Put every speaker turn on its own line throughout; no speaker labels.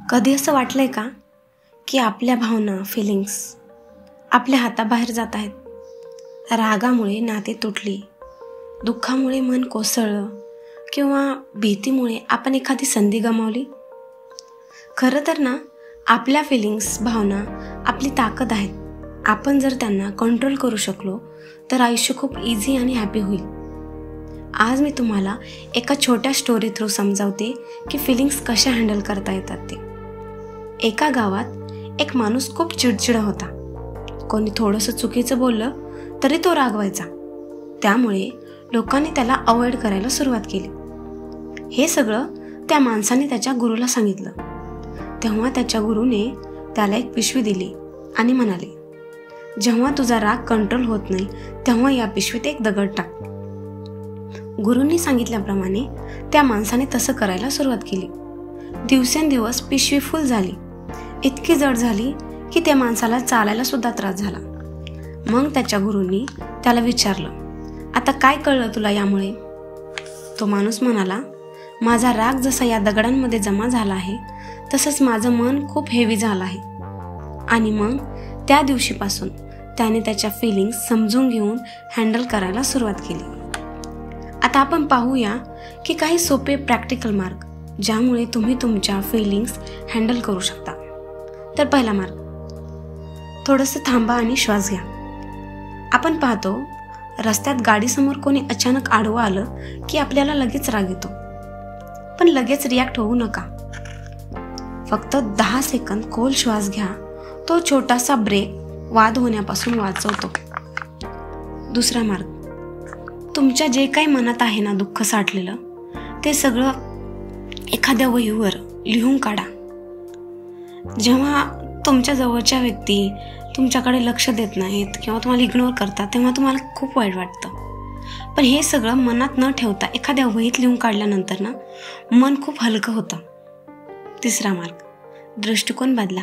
कधी असं वाटलंय का की आपल्या भावना फिलिंग्स आपल्या हाताबाहेर जात आहेत? रागामुळे नाते तुटली, दुःखामुळे मन कोसळलं किंवा भीतीमुळे आपण एखादी संधी गमावली. खरं तर ना, आपल्या फिलिंग्स भावना आपली ताकद आहेत. आपण जर त्यांना कंट्रोल करू शकलो तर आयुष्य खूप इझी आणि हॅपी होईल. आज मी तुम्हाला एका छोट्या स्टोरी थ्रू समजावते की फिलिंग्स कशा हँडल करता येतात ते. एका गावात एक माणूस खूप चिडचिडा होता. कोणी थोडंसं चुकीचं बोललं तरी तो रागवायचा. त्यामुळे लोकांनी त्याला अवॉइड करायला सुरुवात केली. हे सगळं त्या माणसाने त्याच्या गुरुला सांगितलं. तेव्हा त्याच्या गुरुने त्याला एक पिशवी दिली आणि म्हणाले, जेव्हा तुझा राग कंट्रोल होत नाही तेव्हा या पिशवीत एक दगड टाक. गुरूंनी सांगितल्याप्रमाणे त्या माणसाने तसं करायला सुरुवात केली. दिवसेंदिवस पिशवी फुल झाली. इतकी जड झाली की त्या माणसाला चालायला सुद्धा त्रास झाला. मग त्याच्या गुरूंनी त्याला विचारलं, आता काय कळलं तुला यामुळे? तो माणूस म्हणाला, माझा राग जसा या दगडांमध्ये जमा झाला आहे तसंच माझं मन खूप हेवी झालं आहे. आणि मग त्या दिवशीपासून त्याने त्याच्या फिलिंग्स समजून घेऊन हँडल करायला सुरुवात केली. आता आपण पाहूया की काही सोपे प्रॅक्टिकल मार्ग ज्यामुळे तुम्ही तुमच्या फिलिंग्स हँडल करू शकता. तर पहिला मार्ग, थोडंसं थांबा आणि श्वास घ्या. आपण पाहतो रस्त्यात गाडीसमोर कोणी अचानक आडवं आलं की आपल्याला लगेच राग येतो. पण लगेच रिॲक्ट होऊ नका. फक्त 10 सेकंद खोल श्वास घ्या. तो छोटासा ब्रेक वाद होण्यापासून वाचवतो. दुसरा मार्ग, तुमच्या जे काही मनात आहे ना दुःख साठलेलं, ते सगळं एखाद्या वहीवर लिहून काढा. जेव्हा तुमच्या जवळच्या व्यक्ती तुमच्याकडे लक्ष देत नाहीत किंवा तुम्हाला इग्नोर करतात तेव्हा तुम्हाला खूप वाईट वाटतं. पण हे सगळं मनात न ठेवता एखाद्या वहीत लिहून काढल्यानंतर ना मन खूप हलकं होतं. तिसरा मार्ग, दृष्टिकोन बदला.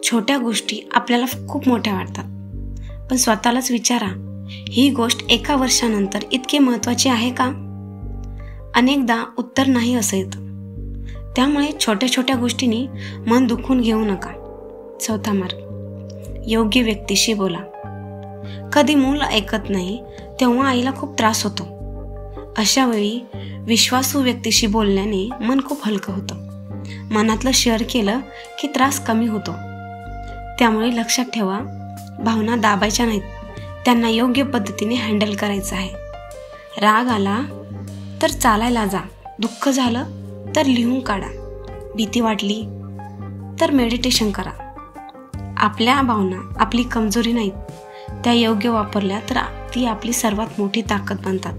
छोट्या गोष्टी आपल्याला खूप मोठ्या वाटतात, पण स्वतःलाच विचारा, ही गोष्ट 1 वर्षानंतर इतकी महत्त्वाची आहे का? अनेकदा उत्तर नाही असं येतं. त्यामुळे छोट्या छोट्या गोष्टींनी मन दुखून घेऊ नका. चौथा मार्ग, योग्य व्यक्तीशी बोला. कधी मूल ऐकत नाही तेव्हा आईला खूप त्रास होतो. अशा वेळी विश्वासू व्यक्तीशी बोलल्याने मन खूप हलकं होतं. मनातलं शेअर केलं की त्रास कमी होतो. त्यामुळे लक्षात ठेवा, भावना दाबायच्या नाहीत, त्यांना योग्य पद्धतीने हँडल करायचं आहे. राग आला तर चालायला जा. दुःख झालं तर लिहून काढा. भीती वाटली तर मेडिटेशन करा. आपल्या भावना आपली कमजोरी नाहीत, त्या योग्य वापरल्या तर ती आपली सर्वात मोठी ताकद बनतात.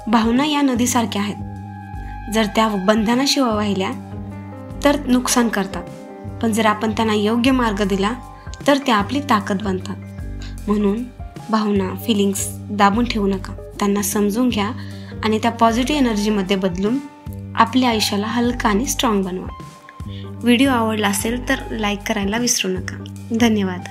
भावना या नदीसारख्या आहेत. जर त्या बंधनाशिवाय वाहिल्या तर नुकसान करतात, पण जर आपण त्यांना योग्य मार्ग दिला तर त्या आपली ताकद बनतात. म्हणून भावना फिलिंग्स दाबून ठेवू नका. त्यांना समजून घ्या आणि त्या पॉझिटिव्ह एनर्जीमध्ये बदलून आपल्या आयुष्याला हलका आणि स्ट्रॉंग बनवा. व्हिडिओ आवडला असेल तर लाईक करायला विसरू नका. धन्यवाद.